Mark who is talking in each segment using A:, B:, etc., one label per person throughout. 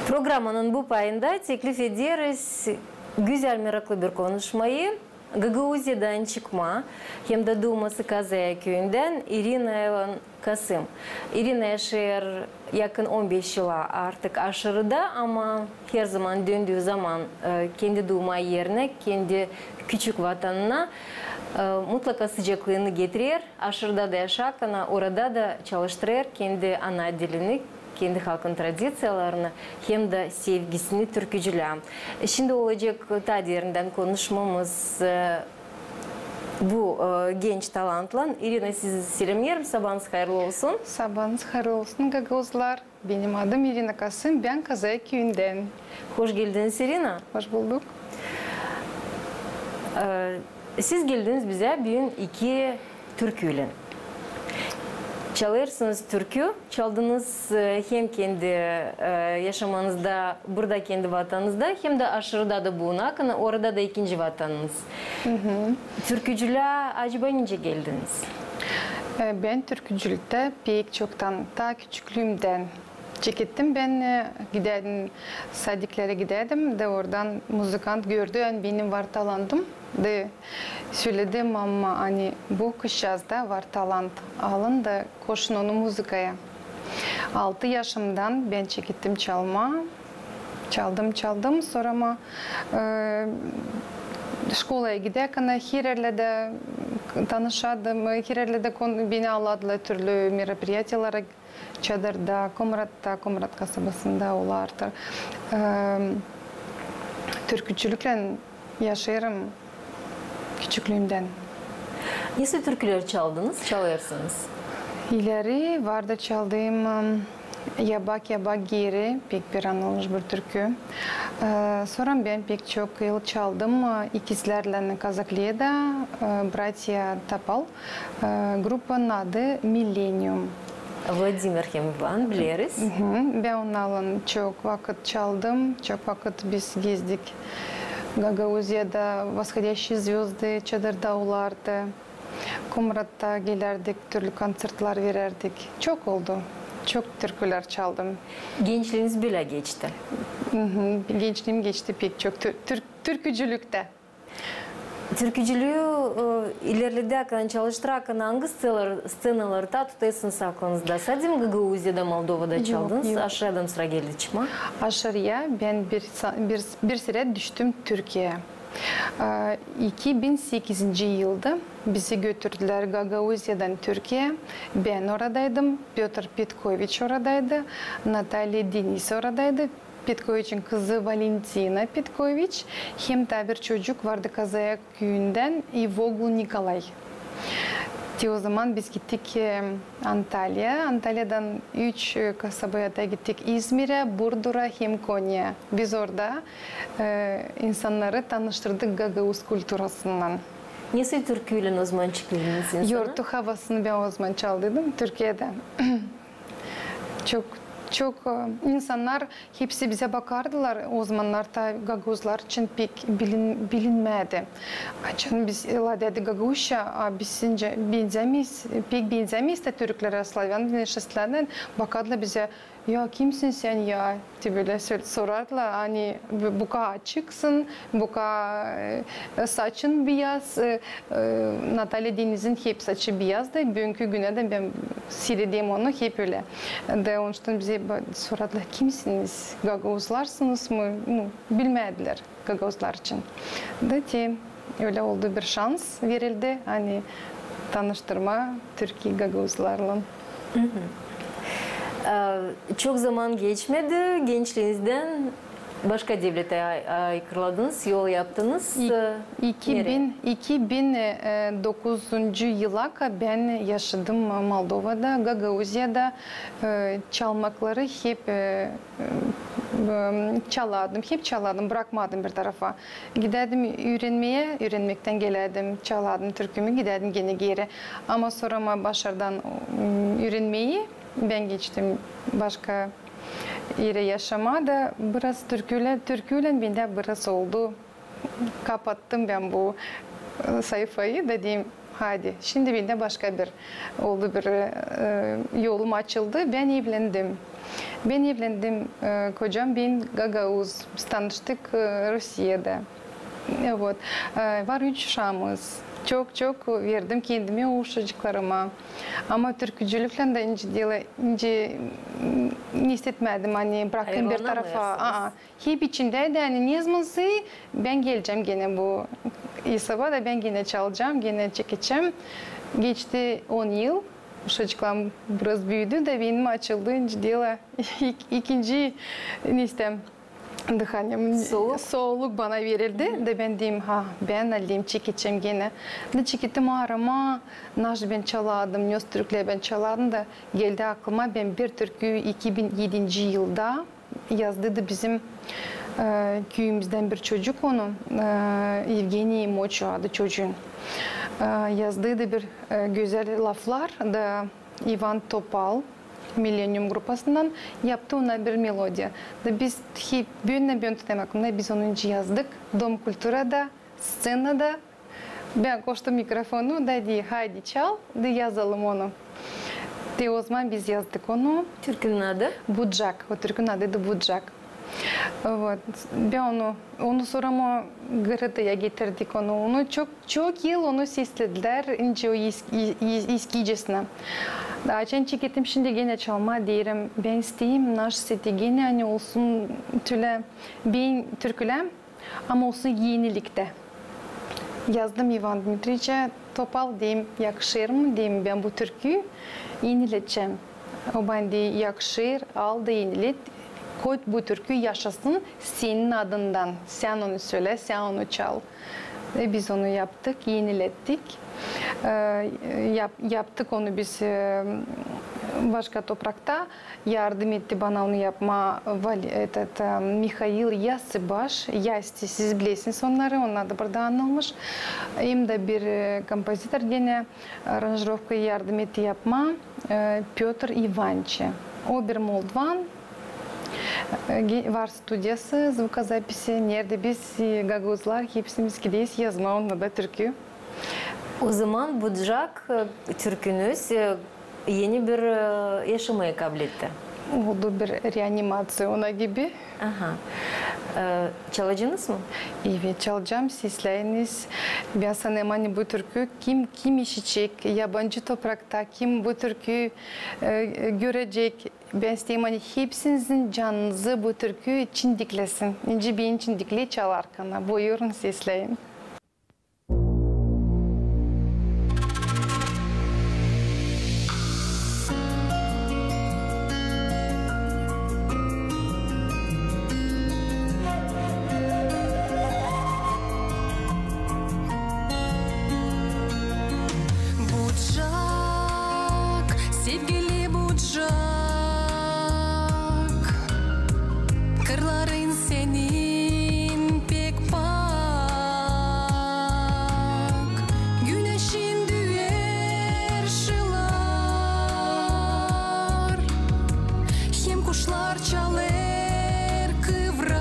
A: Programmanın bu payında teklif ederiz güzel meraklı bir konuşmayı. Gagauziya'dan çıkma hem de doğması Kazaya köyünden Irina Evan Kasım. Irina yaşar yakın 15 yıla artık aşırıda ama her zaman döndüğü zaman kendi doğma yerine, kendi küçük vatanına mutlaka sıcaklığını getirir. Aşırıda da yaşarken orada da çalıştırır kendi ana dilini, kendi halkın tradisiyalarını hem de sevgisini türkücülüğe. Şimdi olacak tadirinden konuşmamız bu genç talantla. Irina, sizi selamlıyorum. Sabahınız hayırlı olsun.
B: Sabahınız hayırlı olsun Gagauzlar. Benim adım Irina Kasım. Ben Kazaya köyünden.
A: Hoş geldiniz Irina.
B: Hoş bulduk.
A: Siz geldiniz bize bugün iki türküyle. Çalırsınız türkü, çaldınız hem kendi yaşamanızda, burada kendi vatanınızda hem de aşırıda da bulunarken orada da ikinci vatanınız. Türkücülüğe acaba nice geldiniz?
B: Ben türkücülükte pek çoktan, ta küçüklüğümden çekittim. Ben giderdim, sadiklere giderdim de oradan muzikant gördü, yani benim var talandım. De söyledim ama hani bu kış yazda var talant alın da koşun onu muzikaya. 6 yaşımdan ben çekittim çalma. Çaldım sonra ama şkolaya giderken herlerle de tanışadım. Herlerle de beni aladılar türlü merapриятияларға. Çadırda, Komrat kasabasında olardı. Türkücülükle yaşarım küçüklüğümden.
A: Nasıl türküler çaldınız, çalıyorsunuz?
B: İleri vardı çaldığım Yabak Yabak Geri, pek bir anılmış bir türkü. Sonra ben pek çok yıl çaldım ikizlerle Kazaklı'da, Bratya Tapal. Gruppanın adı Millennium.
A: Vladimir Hemivan, biliriz.
B: Ben onlarla çok vakit çaldım, çok vakit biz gezdik. Gagauziya'da Восходящие звезды çadırda olardı. Komrat'ta gelirdik, türlü konsertler verirdik. Çok oldu. Çok türküler çaldım.
A: Gençliğiniz böyle geçti.
B: Gençliğim geçti pek çok türkücülükte.
A: Türkücülüğü ilerledikten, çalıştırırken hangi scenalarda tutuyorsunuz aklınızda? Sadece mi Gagauziya'da, Moldova'da çaldınız?
B: Yok.
A: Aşağıdan sıra geldi çıkma.
B: Aşağıya ben bir süre düştüm Türkiye'ye. 2008 yılda bizi götürdüler Gagauziya'dan Türkiye'ye. Ben oradaydım, Piotr Petkoviç oradaydı, Natalya Deniz oradaydı. Petkoviç'in kızı Valentina Petkoviç, hem de bir çocuk vardı Kazaya köyünden, Ivoglu Nikolay. O zaman biz gittik Antalya. Antalya'dan 3 kasabaya da gittik. İzmir'e, Burdur'a, hem Konya'ya. Biz orada insanları tanıştırdık Gagauz kültürasından.
A: Nasıl türküyle o zaman çıktınız insana?
B: Yortu havasını ben o zaman çaldıydım Türkiye'de. Çok insanlar hepsi bize bakardılar. O zamanlarda Gagauzlar için pek bilinmedi. Çünkü biz dedi Gagauzca pek benzemeyiz de Türklere, Slavyan dinleşeslerden bakardılar bize. Ya kimsin sen ya? Böyle sorardılar. Hani bu kadar açıksın, bu kadar saçın beyaz. Natalya Deniz'in hep saçı beyaz da bugünkü güne de ben seyredeyim onu hep öyle. De onun için bize sorardılar kimsiniz? Gagauzlarsınız mı? Bilmediler Gagauzlar için. De öyle oldu, bir şans verildi. Hani tanıştırma Türkiye Gagauzlarla.
A: Çok zaman geçmedi. Gençliğinizden başka devlete aykırıladınız, yol yaptınız.
B: 2009 yıla ben yaşadım Moldova'da, Gagauziya'da. Çalmakları hep çalardım, bırakmadım bir tarafa. Giderdim öğrenmekten gelirdim, çalardım türkümü, giderdim gene geri. Ama sonra başarıdan öğrenmeyi ben geçtim başka yere yaşama da biraz türküyle bende biraz oldu. Kapattım ben bu sayfayı, dedim hadi şimdi bende başka bir oldu, bir yolum açıldı. Ben evlendim. Ben evlendim. Kocam ben Gagavuz. Biz tanıştık Rusya'da. Evet. Var 3 uşağımız. Çok verdim kendime o çocuklarıma. Ama türkücülükle de ince ne hissetmedim. Hani bırakın bir tarafa. Hep içindeydi. Yani ne zamansa ben geleceğim gene bu hesaba da ben gene çalacağım, gene çekeceğim. Geçti 10 yıl. Çocuklarım biraz büyüdü de benim açıldı. İkinci ne istem. Soğuk bana verildi de ben diyeyim ben alayım çekeceğim gene. Da çekettim arama naş ben çaladım, Nöz Türk'le ben çaladım da geldi aklıma ben bir türkü 2007 yılda yazdı bizim köyümüzden bir çocuk onu Evgeniy Moço adı çocuğun yazdığı da bir güzel laflar da Ivan Topal Millennium grupasından yaptı ona bir melodiya. Da biz hep bön tutemakında biz onu yazdık. Dom Kultura'da, scenada. Ben koştum mikrofonu da diye haydi çal da yazalım onu. De o zaman biz yazdık onu.
A: Türkünün adı?
B: Budjak. O türkünün adı da Budjak. Вот. Ben onu sonra Gırıtı'ya getirdik onu. Onu çok yıl onu seslediler. İnce o eskicesine. Daha çekettim şimdi gene çalma derim. Ben isteyeyim naş seti gene hani olsun tüle ben türkülem ama olsun yenilikte. Yazdım Ivan Dmitrievич'e Topal diyeyim yakışır mı diyeyim ben bu türküyü yenileteceğim. O bana yakışır al da yenilet. Koy bu türkü yaşasın senin adından. Sen onu söyle, sen onu çal. Biz onu yaptık, yenilettik. Yaptık onu biz başka toprakta. Yardım etti bana onu yapma Mikhail Yassibaş. Yasti, siz bilirsiniz onları, onlar da burada anılmış. Hem de bir kompozitör gene aranjировка yardım etti yapma. Piotr Ivanchi. O bir Moldovan. Var studiyası, звукозаписи, nerede biz Gaguzlar hepsimiz gideyiz yazma onunla da türkü.
A: O zaman Budjak türkünüz yeni bir yaşamaya kabul etti.
B: Oldu bir reanimasyon ona gibi.
A: Aha. Çalacaksınız mı?
B: Evet çalacağım sizleriniz. Ben sanırım hani bu türkü kim işitecek yabancı toprakta kim bu türkü görecek. Ben isteyeyim hani hepsinizin canınızı bu türkü için diklesin. İnce bir için dikle çalar kana. Buyurun sizleyin.
C: Sevgili Budjak, kırların senin pek pak, güneşin düer şılar, hem kuşlar çalar kıvrak,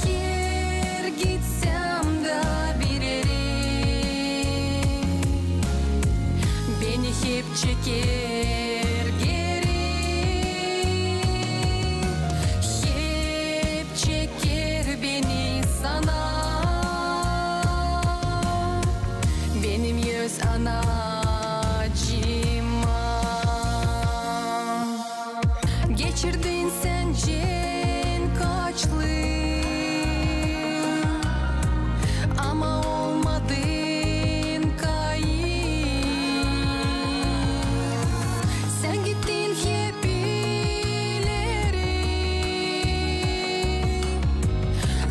C: her gitsem de beni hep çeker geri, hep çeker beni sana, benim yüz anacığıma. Geçirdin sen cen kaçlı, ama olmadın kayıp. Sen gittin hep ileri,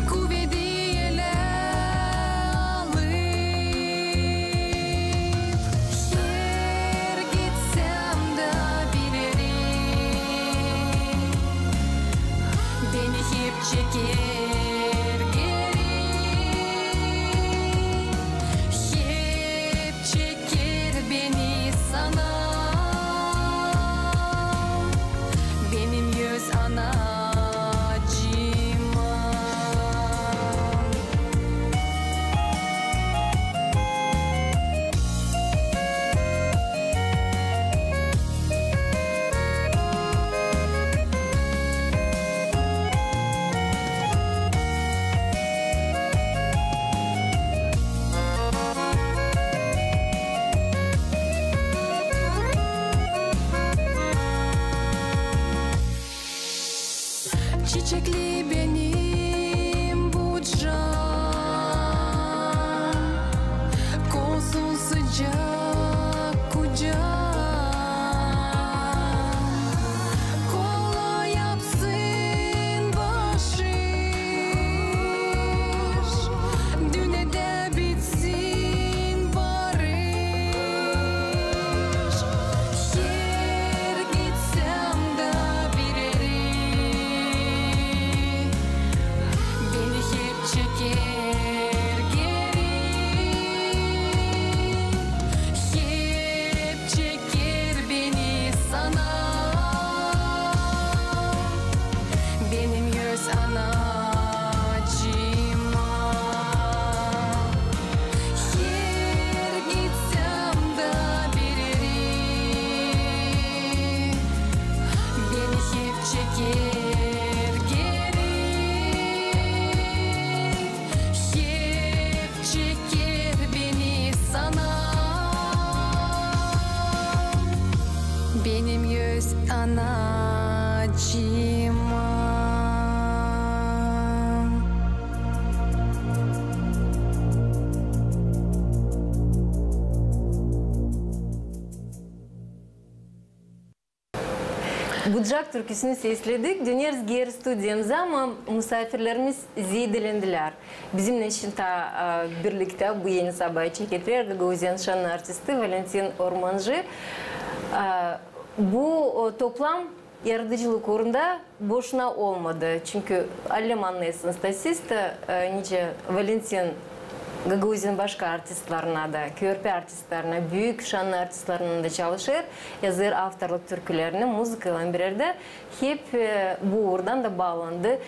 C: kuvveti ele alıp, her gitsem de bilirim, Çiçekli benim bu can, kolsuz sıcak kucak. Kola yapsın başış, düne de bitsin barış. Her gitsem de bir yere beni hep çeker geri, hep çeker beni sana. Benim göz anacığıma. Her gitsem de bir yere beni hep çeker geri, hep çeker beni sana. Benim göz anacığıma.
A: Budjak türküsünü sesledik. Döneriz geri stüdyomuza ama misafirlerimiz zedelendiler. Bizimle için birlikte bu yeni sabahı çeketiyor Gagauziyan şan artisti Valentin Ormancı. Bu toplam yaratıcılık uğrunda boşuna olmadı. Çünkü Alman esnastasist nice Valentin Gagauziyan başka artistlerine de, körpe artistlerine, büyük şanlı artistlerine de çalışır. Yazır avtorluk türkülerini müzikayla birlikte hep bu uğurdan da bağlandı.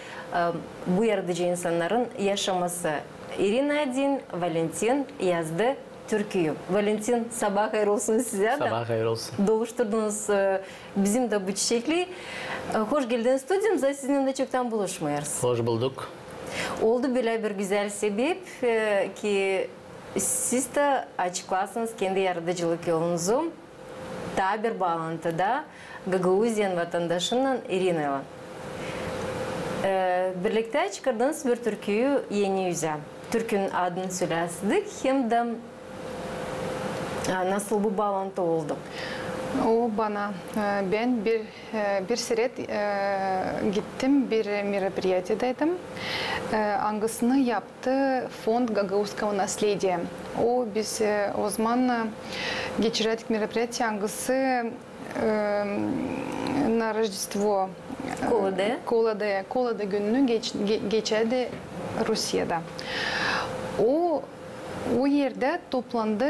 A: Bu yaratıcı insanların yaşaması. Irina Adin, Valentin yazdı türküyü. Valentin sabah hayır olsun size.
D: Sabah hayır olsun.
A: Doğuşturdunuz bizim de bu çiçekli. Hoş geldiniz stüdyomuza. Sizinle çoktan buluşmuyoruz.
D: Hoş bulduk.
A: Oldu böyle bir güzel sebep ki siz de açıklasınız kendi yaratıcılık yolunuzu. Daha bir bağlantıda Gagauziyan vatandaşının Irina'yla. Birlikte çıkardığınız bir türküyü yeni yüze. Türkünün adını söyledik. Hem de nasıl bu bağlantı oldu?
B: O bana, ben bir süre gittim, bir мероприятиедeydim. Angasını yaptı Fond Гагаузского наследия. O biz o zaman geçirdik мероприятие angası na Rождество. Kolada gününü geçirdi Rusya'da. O yerde toplandı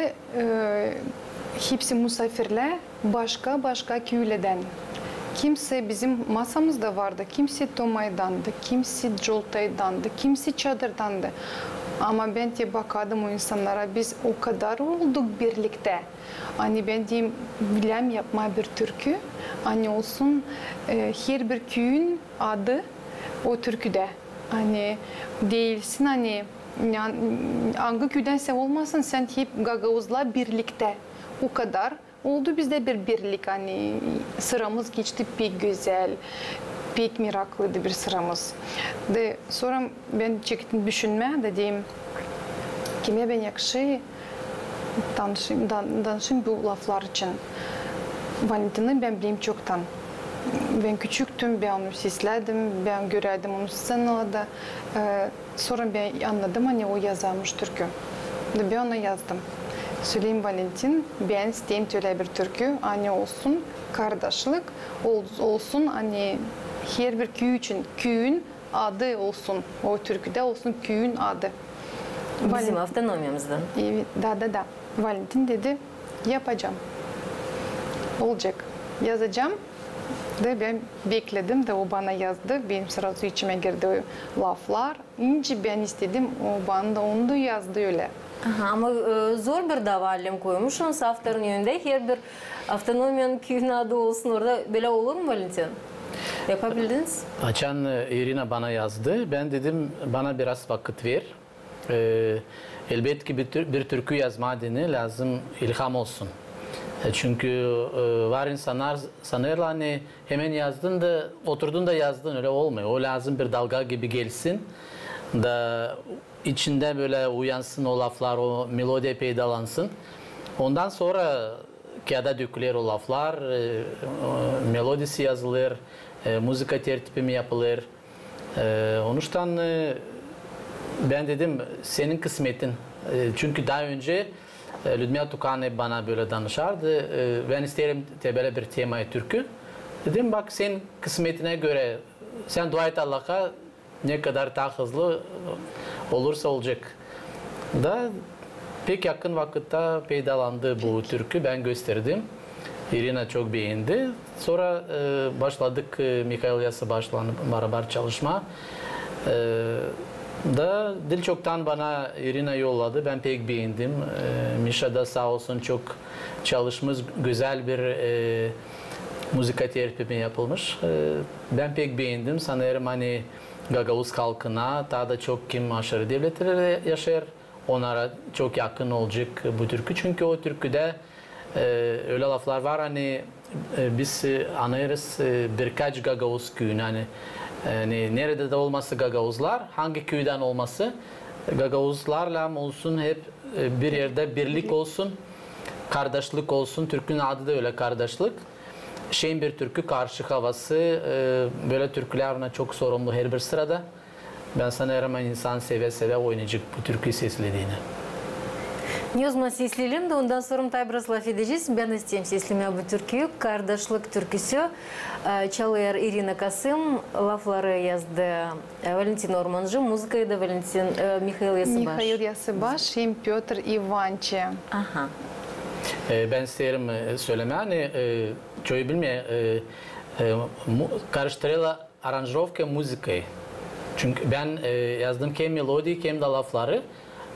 B: hepsi misafirler başka köyleden. Kimse bizim masamızda vardı, kimse Tomay'dandı, kimse Joltay'dandı, kimse Çadır'dandı. Ama ben de bakardım o insanlara, biz o kadar olduk birlikte. Hani ben diyeyim, bilem yapma bir türkü, hani olsun her bir köyün adı o türküde. Hani değilsin hani, hangi köydense olmasın sen hep Gagauz'la birlikte. O kadar oldu bizde bir birlik hani sıramız geçti pek güzel, pek meraklıydı bir sıramız. De sonra ben çektim düşünme dedim kime ben yakışı danışayım bu laflar için. Valentin'i ben bileyim çoktan. Ben küçüktüm, ben onu sesledim, ben görürdüm onu scenalada. Sonra ben anladım hani o yazarmış türkü. De ben ona yazdım. Söyleyeyim Valentin, ben isteyeyim öyle bir türkü, hani olsun kardeşlik, olsun hani her bir köy için köyün adı olsun, o türküde olsun köyün adı.
A: Bizim avtonomyamızdan.
B: Evet, da. Valentin dedi, yapacağım, olacak, yazacağım. De ben bekledim de o bana yazdı, benim sırası içime girdi o laflar. İnce ben istedim, o bana da onu da yazdı öyle.
A: Aha, ama zor bir davallim koymuşsunuz avtorun yönünde. Her bir avtonomiyanın köyün adı olsun orada. Böyle olur mu Valentin? Yapabildiniz?
D: Açan Irina bana yazdı. Ben dedim bana biraz vakit ver. Elbette ki bir türkü yazma adını lazım ilham olsun. Çünkü var insanlar sanırlar hani hemen yazdın da oturdun da yazdın, öyle olmuyor. O lazım bir dalga gibi gelsin da içinde böyle uyansın o laflar, o melodi peydalansın. Ondan sonra kağıda dökülür o laflar, melodisi yazılır, müzika tertipimi yapılır. Onuştan ben dedim senin kısmetin. Çünkü daha önce Людмила Tukane bana böyle danışardı. Ben isterim böyle bir temayı türkü. Dedim bak sen kısmetine göre sen dua et Allah'a, ne kadar daha hızlı olursa olacak. Da pek yakın vakitte peydalandı bu türkü. Ben gösterdim. Irina çok beğendi. Sonra başladık Mikhail Yasabaş'la beraber çalışma. Da Dilçok'tan bana Irina yolladı. Ben pek beğendim. Misha da sağ olsun çok çalışmış. Güzel bir müzika tertipimi yapılmış. Ben pek beğendim. Sanırım hani Gagavuz halkına daha da çok kim aşırı devletleri yaşar. Onlara çok yakın olacak bu türkü. Çünkü o türküde öyle laflar var hani biz anlarız birkaç Gagavuz köyün hani nerede de olması Gagavuzlar, hangi köyden olması Gagavuzlarla olsun, hep bir yerde birlik olsun, kardeşlik olsun. Türkünün adı da öyle, kardeşlik. Şeyin bir türkü, karşı havası, böyle türküler ona çok sorumlu her bir sırada. Ben sanırım insan seve seve oynayacak bu türküyü seslediğini.
A: Ne zaman sesleyelim de ondan sonra biraz laf edeceğiz. Ben isteyeyim seslemeye bu türküyü. Kardeşlik türküsü. Çalıyor Irina Kasım. Lafları yazdı Valentin Ormancı. Müzikayı da Mikhail Yasabaş.
B: Mikhail Yasabaş hem Piotr Ivançı.
A: Aha.
D: Ben isterim söylemeye. Hani çoğu bilmiyor. Karıştırıyla aranjировка müzikayı. Çünkü ben yazdım hem melodiyi hem de lafları.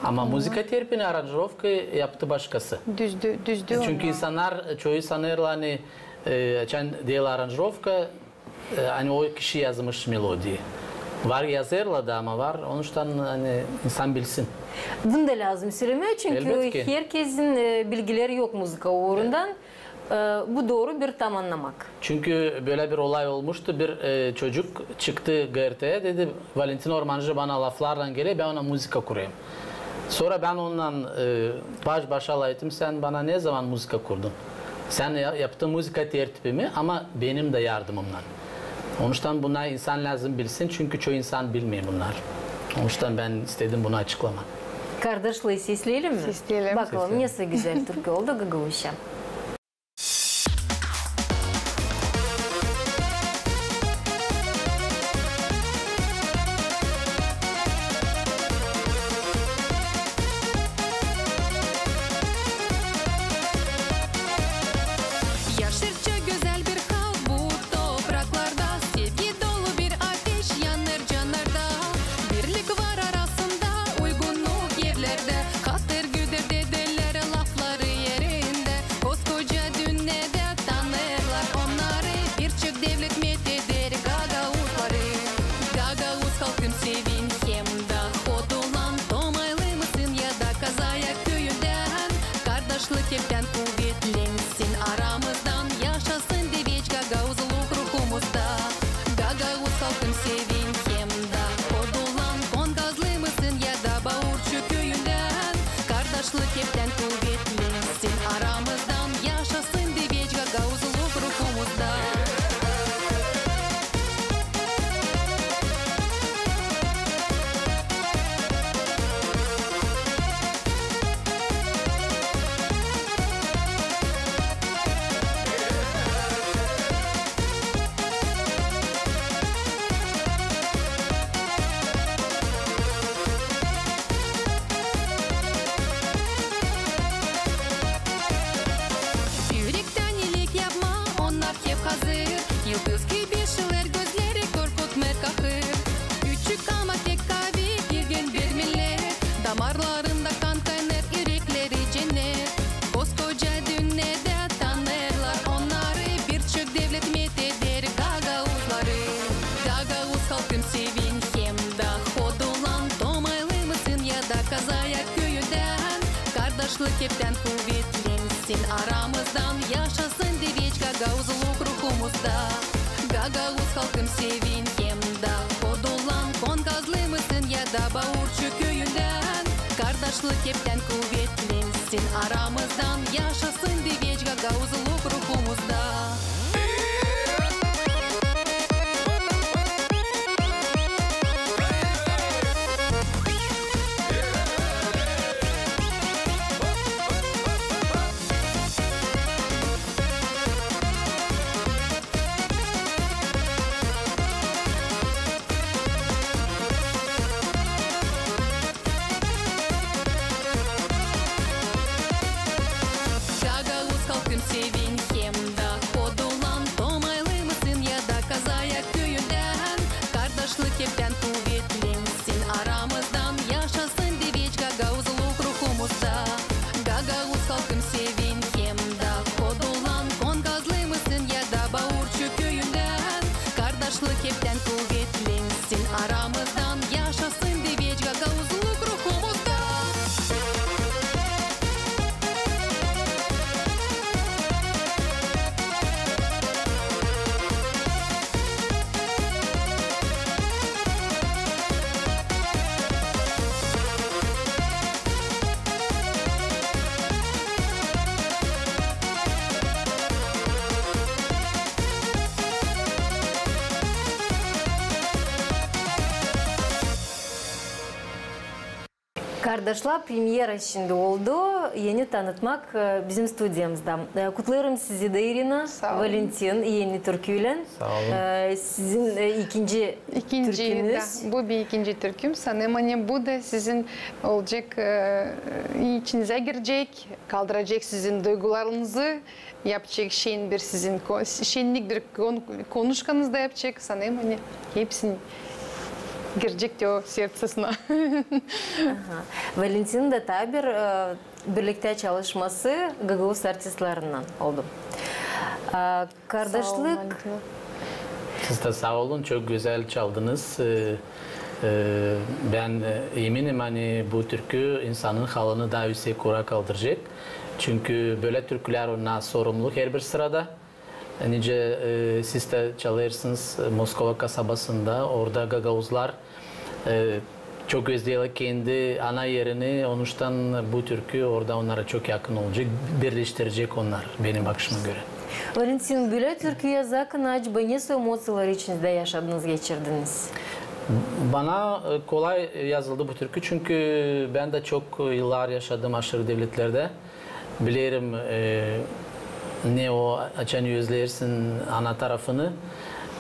D: Ama müzika terpini aranjировка yaptı başkası.
B: Düzdü.
D: Çünkü insanlar çoğu sanırlar hani değil aranjировка hani o kişi yazmış melodiyi. Var yazarlar da ama var. Onun için hani insan bilsin.
A: Bunu da lazım söylemeye çünkü herkesin bilgileri yok müzika uğrundan. Bu doğru bir tam anlamak.
D: Çünkü böyle bir olay olmuştu. Bir çocuk çıktı GRT'ye, dedi Valentin Ormancı bana laflarla geliyor, ben ona müzika kurayım. Sonra ben ondan baş başa alaydım, sen bana ne zaman müzika kurdun? Sen yaptığın müzika tertipimi ama benim de yardımımla. Onun için bunlar insan lazım bilsin çünkü çoğu insan bilmiyor bunlar. Onun için ben istedim bunu açıklamak.
A: Kardeşliği sesleyelim mi?
B: Sesleyelim.
A: Bakalım nasıl güzel türkü oldu Gagavuş'a.
C: Kardeşlik hepten kuvvetlensin aramızdan halkım sevinkem da kodulan kon kazlımısın ya da Bağurçu köyünden kardeşlik hepten kuvvetlensin aramızdan yaşasın digeç gagavuzluk ruhumuzda. Hepten kuvvetlensin aramızdan yaşasın diveç gagavuzluk ruhumuzda. Gagavuz halkım sevinkem da kodulan kon kazlımısın ya da Bağurçu köyünden kardeşlik hepten kuvvetlensin aramızdan yaşasın diveç gagavuzluk ruhumuzda.
A: Kardeşler pремьера şimdi oldu. Yeni tanıtmak bizim stüdyomuzda. Kutlarım sizi de Irina,
B: Sağ olun.
A: Valentin, yeni türküyle.
D: Sağ olun.
A: Sizin ikinci türkünüz.
B: Da, bu bir ikinci türküm. Sanırım hani bu da sizin olacak, içinize girecek, kaldıracak sizin duygularınızı, yapacak şeyin bir sizin şenlik bir konuşkanız da yapacak. Sanırım hani hepsini girecek diyor serçesine.
A: Valentin de tabi birlikte çalışması Gagavuz artistlerinden oldu. Kardeşlik.
D: Siz de sağ olun, çok güzel çaldınız. Ben eminim hani bu türkü insanın halını daha yüksek kura kaldıracak. Çünkü böyle türküler ona sorumluluk her bir sırada. Nice siz de çalırsınız Moskova kasabasında, orada Gagavuzlar çok özlüyorlar kendi ana yerini. Onuştan bu türkü orada onlara çok yakın olacak, birleştirecek onlar benim bakışıma göre.
A: Valentin, böyle türkü yazarken acaba nasıl emosiyalar içinizde yaşadınız, geçirdiniz?
D: Bana kolay yazıldı bu türkü çünkü ben de çok yıllar yaşadım aşırı devletlerde. Bilirim ne o açan özlersin ana tarafını.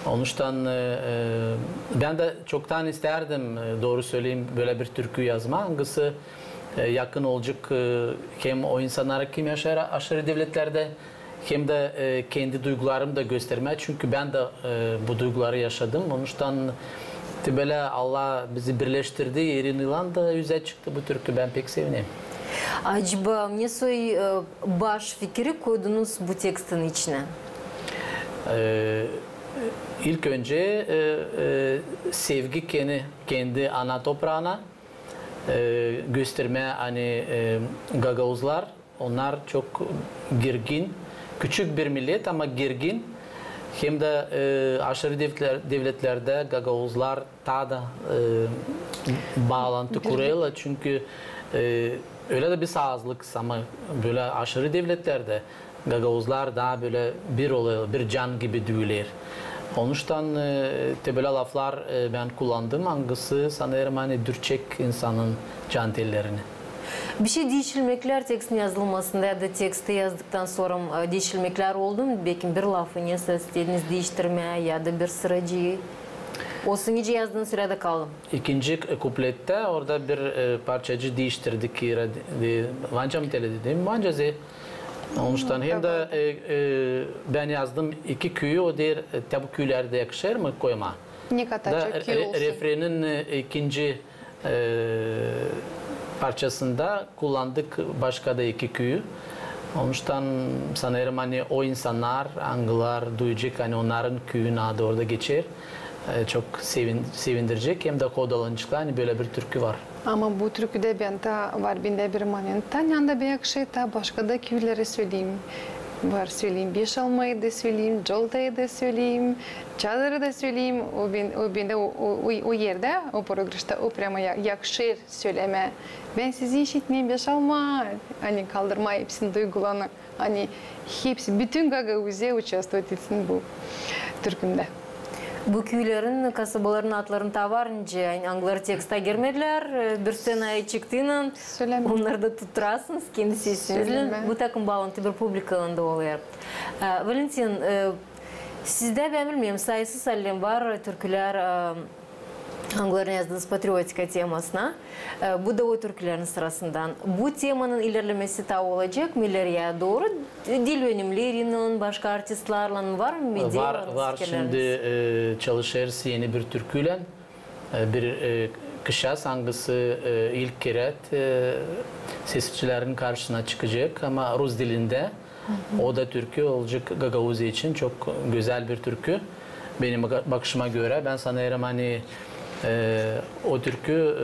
D: Onuştan ben de çoktan isterdim, doğru söyleyeyim, böyle bir türkü yazma. Hangisi yakın olacak hem o insanlara kim yaşar aşırı devletlerde hem de kendi duygularımı da göstermeye. Çünkü ben de bu duyguları yaşadım. Onuştan böyle Allah bizi birleştirdi, yerin ilan da yüze çıktı bu türkü. Ben pek sevineyim.
A: Acaba nasıl baş fikri koydunuz bu tekstin içine?
D: İlk önce sevgi kendi ana toprağına göstermeye, hani Gagavuzlar, onlar çok girgin, küçük bir millet ama girgin. Hem de aşırı devletlerde Gagavuzlar daha da bağlantı kuruyorlar çünkü öyle de bir sağızlık ama böyle aşırı devletlerde Gagavuzlar daha böyle bir oluyor, bir can gibi düğüler. Onuştan böyle laflar ben kullandım. Hangisi sanırım hani dürçek insanın can tellerini.
A: Bir şey değiştirmekler tekstin yazılmasında ya da teksti yazdıktan sonra değiştirmekler oldu mu? Belki bir lafı nasıl istediniz değiştirmeye ya da bir sıracıyı? O sınıcı yazdığınız sırada kaldım.
D: İkinci kuplette orada bir parçacı değiştirdik. Vanca mı tele dedim? Vancazı. Onuştan hem de ben yazdım iki küyü, o diğer tabi küylerde yakışır mı koyma?
B: Ne kadar çok küy olsun.
D: Refrenin ikinci parçasında kullandık başka da iki küyü. Onuştan sanırım hani o insanlar, Angılar duyacak, hani onların küyün adı orada geçer. Çok sevindirecek, hem de kodalanıcıklar, hani böyle bir türkü var.
B: Ama bu türküde ben de var bende bir momentten yanında bir yakışır da başka da küyleri söyleyeyim. Var söyleyeyim, beş almayı da söyleyeyim, Jolta'yı da söyleyeyim, Çağları da söyleyeyim, o bende o yerde, o programda o prema yakışır söyleme. Ben sizi işitmeyeyim, yaşalma, hani kaldırma hepsini duygulanı, hani hepsi, bütün Gagauziya участвует etsin bu türkümde.
A: Bu köylerin, kasabaların adlarını tavarınca anglar tekste girmediler. Bir sene çıktığının onları da tutturasınız kendi sesinizle. Bu takım bağlantı bir publikalığında oluyor. Valentin, sizde ben bilmiyorum sayısız sallim var türküler angların yazdığınız patriotika temasına. Bu da o türkülerin sırasından. Bu temanın ilerlemesi ta olacak mı ileriye doğru? Dil önemlilerinin başka artistlarla var mı?
D: Var şimdi çalışıyoruz yeni bir türküyle. Bir kışa sangısı ilk kere sesçilerin karşısına çıkacak ama Rus dilinde. O da türkü olacak Gagauziya için çok güzel bir türkü. Benim bakışıma göre ben sanırım hani o türkü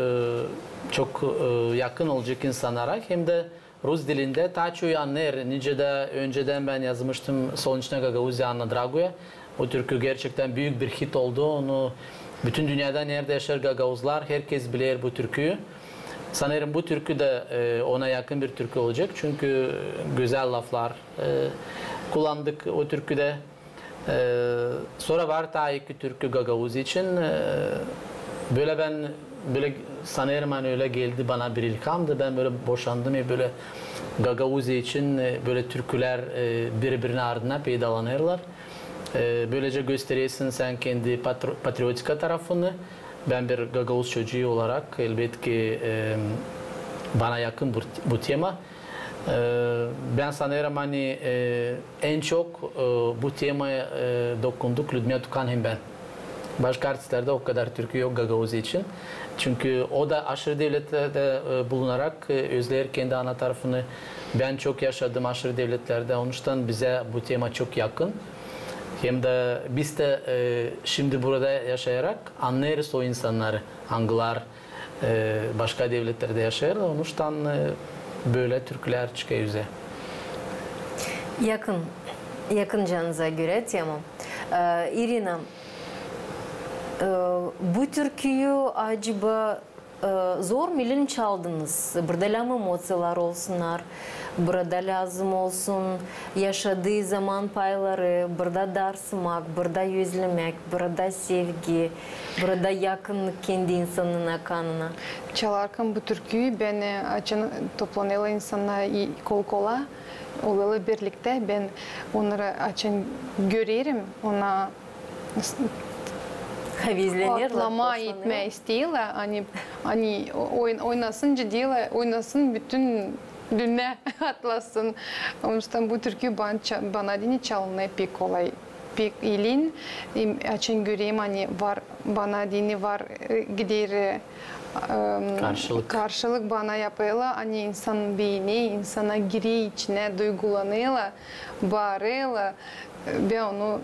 D: çok yakın olacak insanlara hem de Rus dilinde taçuyu anlar. Nice de önceden ben yazmıştım Solnichna Gagauzia Anna Drago'ya. O türkü gerçekten büyük bir hit oldu. Onu bütün dünyada nerede yaşar Gagauzlar herkes bilir bu türküyü. Sanırım bu türkü de ona yakın bir türkü olacak. Çünkü güzel laflar kullandık o türküde. Sonra var ta iki türkü Gagauz için. Böyle sanırım hani öyle geldi bana bir ilhamdı. Ben böyle boşandım ya böyle Gagauziya için böyle türküler birbirine ardına peydalanırlar. Böylece gösteriyorsun sen kendi patriotika tarafını. Ben bir Gagauz çocuğu olarak elbette ki bana yakın bu tema. Ben sanırım hani en çok bu temaya dokunduk Ludmila Tukan hem ben. Başka artistlerde o kadar türkü yok Gagauz için. Çünkü o da aşırı devletlerde bulunarak özler kendi ana tarafını. Ben çok yaşadım aşırı devletlerde. Onun için bize bu tema çok yakın. Hem de biz de şimdi burada yaşayarak anlarız o insanları. Hangiler başka devletlerde yaşar. Onun için böyle türküler çıkıyor yüze.
A: Yakın canınıza göre tema. Irina, bu türküyü acaba zor mu çaldınız? Burada lazım emosiyalar olsunlar, burada lazım olsun yaşadığı zaman payları, burada darsımak, burada yüzlemek, burada sevgi, burada yakınlık kendi insanına, kanına.
B: Çalarken bu türküyü ben açın toplanılan insanlar kol kola olalı birlikte ben onları açın görürüm, ona atlama etme istiyorlar. Hani oynasınca diyorlar, oynasın bütün dünya atlasın. Onun için bu türkü bana dini çalınıyor pek kolay. Pek ilin. Açın göreyim hani var bana dini var gider karşılık bana yapıyorlar. Hani insan beyni insana giriyor içine duygulanıyorlar, bağırıyorlar. Ben onu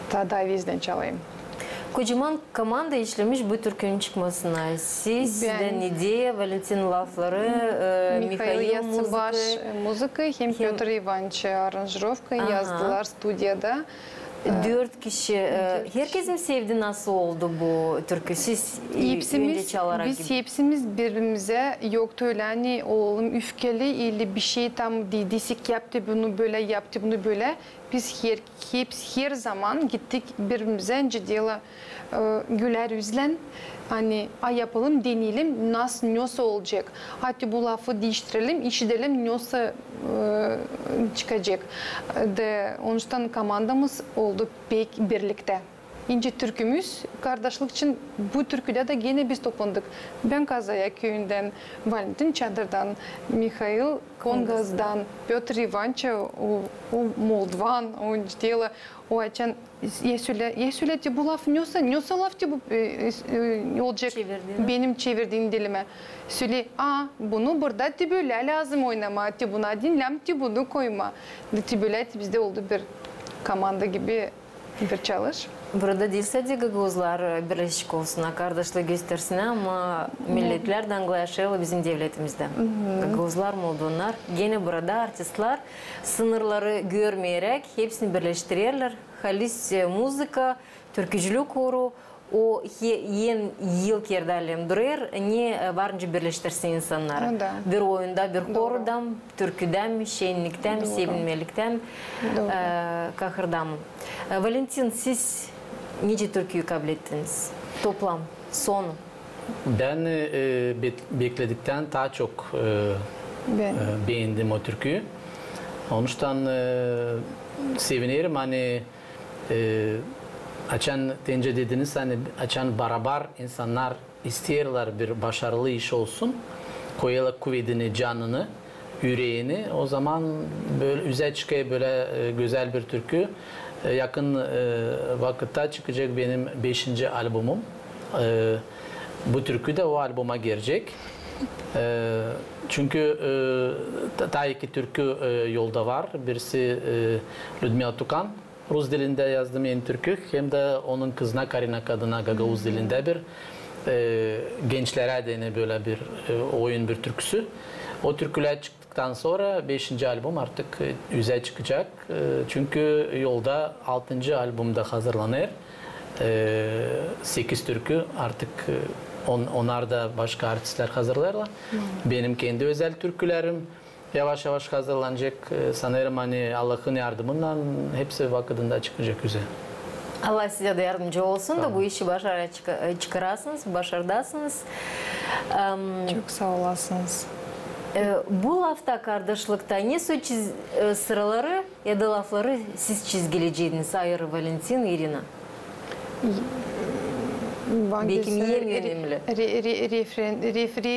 B: tadavizden çalayım.
A: Kocaman komanda işlemiş bu türkünün çıkmasına. Sizden ideya, Valentin lafları,
B: Mikhail Yatsıbaş müzik, hem Piotr Ivanç aranjировка yazdılar stüdyoda.
A: 4 kişi. Herkes mi sevdi, nasıl oldu bu türkü? Siz önce çalarak
B: biz hepsimiz birbirimize yoktu öyle hani oğlum öfkeli ili bir şey tam desek yaptı bunu böyle yaptı bunu böyle. Biz her zaman gittik birbirimize ciddiyle güler yüzlen. Hani yapalım, deneyelim, nasıl olacak. Hatta bu lafı değiştirelim, işitelim, nasıl çıkacak. Onun için komandamız oldu pek birlikte. İnce türkümüz, kardeşlik için bu türküde de gene biz toplandık. Ben Kazaya köyünden, Valentin Çadır'dan, Mikhail Kongaz'dan, Piotr Ivanç, o Moldovan, o ciddiyle, o açan, ya söyledi bu laf nasıl laf bu olacak benim çevirdiğim dilime. Söyle, bunu burada böyle lazım oynama, buna dinlem, bunu koyma. Böyle bizde oldu bir komanda gibi bir çalış.
A: Burada değil sadece Gaguzlar birleşik olsun, kardeşlik göstersin ama milletler de anlaşıyor bizim devletimizde. Gaguzlar, Moldovlar, gene burada artistler sınırları görmeyerek hepsini birleştiriyorlar. halis muzika, türkücülük oru, o yen yıl kerdalem durar, ne varınca birleştirsin insanları. Bir oyunda, bir korudam, türküdem, şenliktem, sevinmeliktem, kahırdam. Valentin, siz nice türküyü kabul ettiniz? Toplam, sonu.
D: Ben bekledikten daha çok beğendim o türküyü. Onuştan sevinirim. Hani açan tence dediniz, hani açan beraber insanlar istiyorlar bir başarılı iş olsun. Koyalım kuvvetini, canını, yüreğini. O zaman böyle üze çıkıyor böyle güzel bir türkü. Yakın vakitte çıkacak benim 5. albümüm. Bu türkü de o albüme girecek. Çünkü daha iki türkü yolda var. Birisi Ludmila Tukan. Rus dilinde yazdığım yeni türkü. Hem de onun kızına Karina Kadına Gagavuz dilinde bir gençlere de böyle bir oyun bir türküsü. O türküler çıktıktan sonra 5. albüm artık yüze çıkacak. Çünkü yolda 6. albümde hazırlanır. 8 türkü artık onlar da başka artistler hazırlarlar. Benim kendi özel türkülerim yavaş yavaş hazırlanacak. Sanırım hani Allah'ın yardımından hepsi vakitinde çıkacak güzel.
A: Allah size de yardımcı olsun da bu işi başarıya çıkarasınız, başardasınız.
B: Çok sağ olasınız.
A: Bu lafta kardeşlikte ne sıraları ya da lafları siz çizgileceğiniz ayrı Valentin, Irina? Belki niye önemli?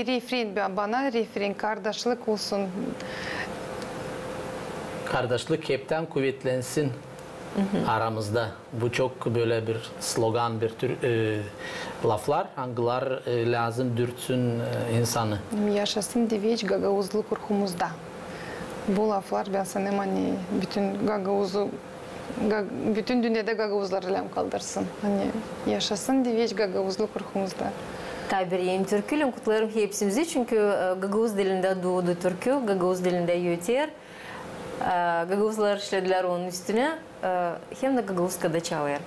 B: Refren bana refren kardeşlik olsun.
D: Kardeşlik hepten kuvvetlensin aramızda. Bu çok böyle bir slogan, bir tür laflar. Hangiler lazım dürtsün insanı.
B: Yaşasın deveç Gagavuzluk ruhumuzda. Bu laflar ben sanırım hani bütün dünyada Gagavuzlar ilham kaldırsın. Hani yaşasın deveç Gagavuzluk ruhumuzda.
A: Tabii yeni türküyle kutlarım hepsimizi çünkü Gagavuz dilinde doğdu türkü, Gagavuz dilinde yeter. Gagavuzlar işlediler onun üstüne, hem de Gagavuzka'da çalıyor.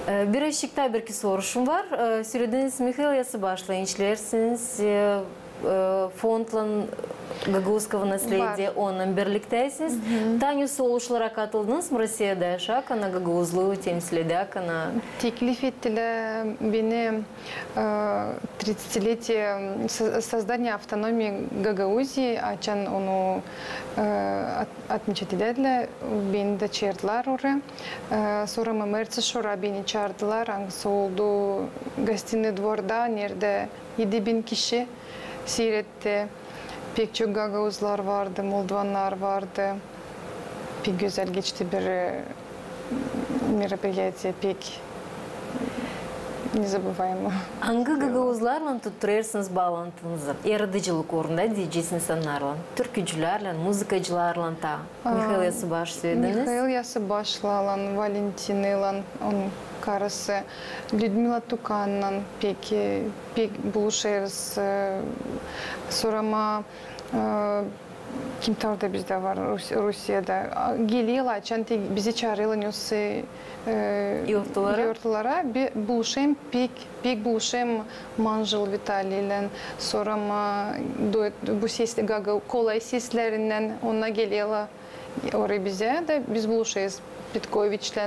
A: Bir eşikte bir soruşum var. Söylediğiniz Mikhail başlayın işlersiniz. Fondla Gagavuzkava naslediye onunla birliktesiniz. Tanesi oluşlara katıldınız mı Rusya'da yaşak, ana Gagavuzluğu temsil ederek?
B: Teklif ettiler beni 30-летие создания автономии Гагаузии, açan onu atmışet dediler. Beni de çağırdılar oraya. Sonra Mamerce Şora beni çağırdılar. Hangisi oldu? Gostinный dvorda, nerede 7000 kişi seyretti. Pek çok Gagavuzlar vardı, Moldovanlar vardı. Pek güzel geçti bir meropриятие, pek nезабываемо.
A: Hangi Gagavuzlarla tutturuyorsunuz bağlantınızı? Yaratıcılık uğrunda diyeceğiz insanlarla, türkücülerle, muzikacılarla da. Mikhail Yasabaş söylediniz.
B: Mikhail Yasabaş'la, Valentina'yla, onun karısı, Людмила Tukan'la pek buluşuyoruz. Sonra kim orada bizde var Rusya'da. Geliyorlar, bizi çağırıyorlar yurtlara. Pek buluşayım Manjıl Vitali'yle. Sonra bu sesli kolay seslerinden ona geliyorlar oraya bize de biz buluşuyoruz. Petkoviç'le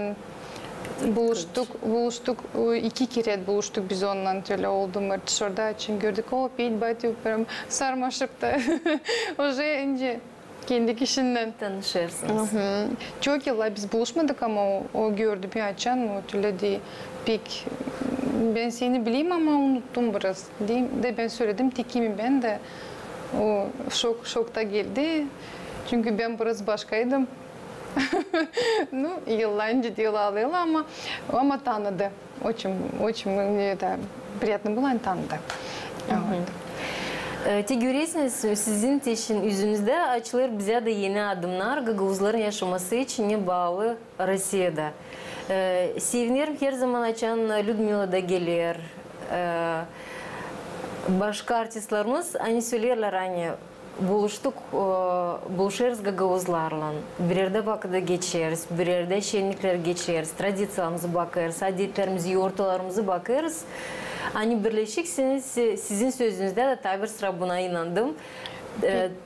B: buluştuk. 2 kere buluştuk biz onunla öyle oldu. Dışarıda için gördük. O peyt batıyor. Sarmaşıp da. Oje ince. Kendi kişinden.
A: Tanışırsınız.
B: Çok yıllar biz buluşmadık ama o gördü bir açan. Öyle değil. Pek ben seni bileyim ama unuttum biraz. De ben söyledim tekimi ben de. O şokta geldi. Çünkü ben biraz başkaydım. Yıllar önce alıyorlar ama tanıdı. Очень это приятно было, tanıdı.
A: Görüyorsunuz sizin için yüzünüzde açılır bize de yeni adımlar Gagavuzların yaşaması için ne bağlı Rusya'da. Sevinirim her zaman açan Ludmila da gelir. Başka artistlerimiz hani söylerler hani buluşuruz gagavuzlarla. Bir yerde vakıda geçeriz, bir yerde şenlikler geçeriz, tradisyonumuzu bakarız, adetlerimizi, yortalarımızı bakarız. Hani birleşiksiniz, sizin sözünüzde de tabi sıra buna inandım.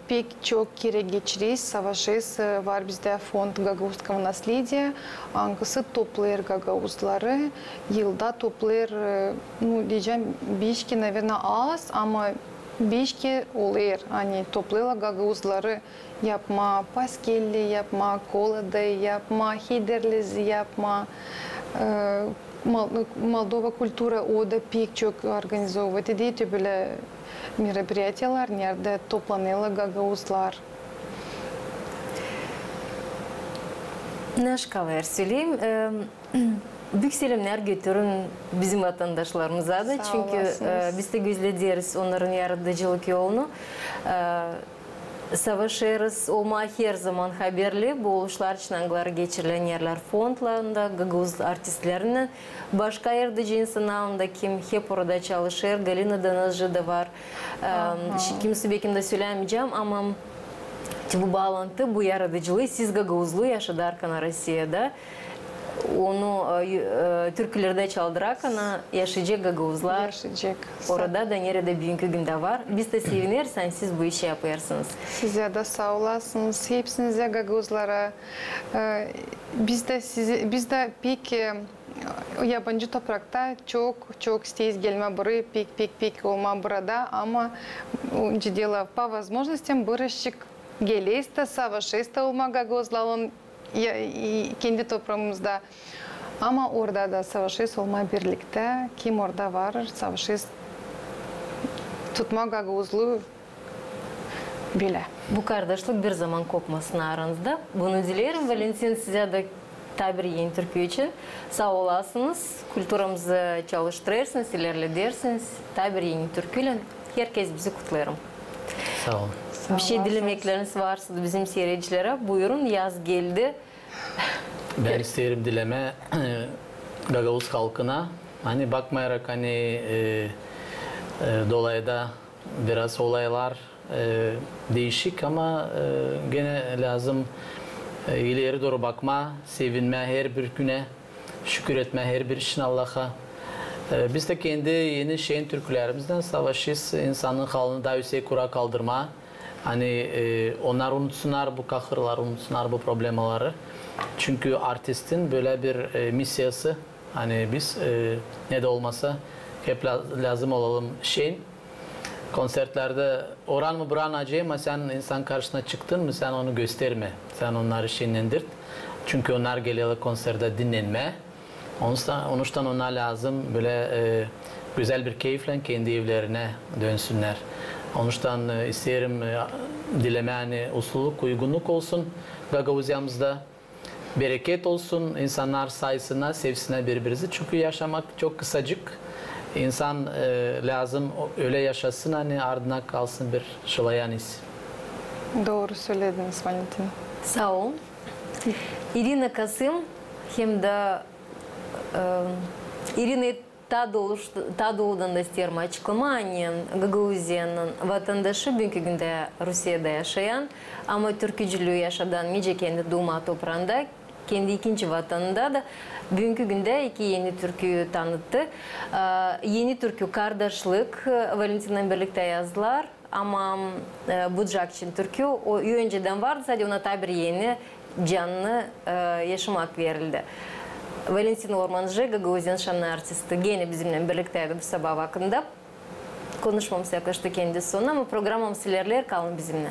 B: Pek çok kere geçiriz, savaşız. Var bizde fond Gagavuzskого наследия. Ankası toplar Gagavuzları. Yılda toplar, diyeceğim 5 ki, наверное, az ama 5 ki olur. Hani toplayla Gagavuzları yapma, paskelli yapma, kolada yapma, hiderlezi yapma. Moldova kultura o da pek çok organizovat ediyor böyle merоприятиялар, nerede toplanıyorlar Gagavuzlar.
A: Neşkalar söyleyeyim. Büyük selamlar götürün bizim vatandaşlarımıza da. Çünkü biz de gözlediyoruz onların yaratıcılık yolunu. Savaşırız olma her zaman haberli. Bu oluşlar için anglar geçirilen yerler fondlarında, Gagavuz artistlerinin. Başka yaratıcı insanların da kim hep orada çalışır. Galina Danazcı da var. Kimse bekimde söylemeyeceğim ama bu bağlantı, bu yaratıcılığı siz Gagavuzlu yaşadarken Rusya'da. Onu türkülerde çaldırarak yaşayacak Gagavuzlar orada da nerede bugünkü günde var. Biz de sevinirsen siz bu işi yaparsınız.
B: Size de sağ olasınız. Hepsinize Gagavuzlara. Biz de pek yabancı toprakta çok isteyiz gelme buraya, pek olma burada ama önce dela по возможностям barışık geleyiz de savaşıyız da olma Gagavuzların kendi toprağımızda. Ama orada da savaşıyız olma birlikte. Kim orada var, savaşıyız tutma Gagavuzlu bile.
A: Bu kardeşlik bir zaman kopmasın aranızda. Bunu dilerim. Valentin size de tabir yeni Türkiye için sağ olasınız. Kültürümüzü çalıştırırsınız, ilerledersiniz. Tabir yeni Türkiye'yle herkes bizi kutlarım.
D: Sağ olun.
A: Bir şey dilemekleriniz varsa da bizim seyircilere buyurun. Yaz geldi.
D: Ben isterim dileme Gagavuz halkına. Hani bakmayarak hani dolayda biraz olaylar değişik ama gene lazım ileri doğru bakma, sevinme her bir güne, şükür etme her bir işin Allah'a. Biz de kendi yeni şeyin türkülerimizden savaşız, insanın halini daha yüksek kura kaldırma. Hani onlar unutsunlar bu kahırlar, unutsunlar bu problemleri. Çünkü artistin böyle bir misyası. Hani biz ne de olmasa hep lazım olalım şeyin. Konsertlerde oran mı buran acı ama sen insan karşısına çıktın mı sen onu gösterme. Sen onları şenlendirt. Çünkü onlar geliyorlar konserde dinlenme. Onuştan ona lazım böyle güzel bir keyifle kendi evlerine dönsünler. Onuştan isterim dileme hani usulluk, uygunluk olsun Gagavuzya'mızda. Bereket olsun insanlar sayısına, sevsine birbirimizi. Çünkü yaşamak çok kısacık. İnsan lazım öyle yaşasın hani ardına kalsın bir şılayan his.
B: Doğru söylediniz Valentin.
A: Sağ olun. Irina Kasım hem de Irina'yı ta doğudan da isterim açıklama. Annen Gagavuzya'nın vatandaşı bugünkü günde Rusya'da yaşayan ama türkücülüğü yaşadan nice kendi doğma toprağında kendi ikinci vatanında da bugünkü günde iki yeni türküyü tanıttı. Yeni türkü kardeşlik Valentin'le birlikte yazdılar ama Budjakçın türkü o önceden vardı sadece ona tabir yeni canlı yaşamak verildi. Valentin Ormancı, Gagavuzyan şanlı artisti gene bizimle birlikteydi bu sabah vakında. Konuşmamız yaklaştı kendi sonuna ama programımız ilerler kalın bizimle.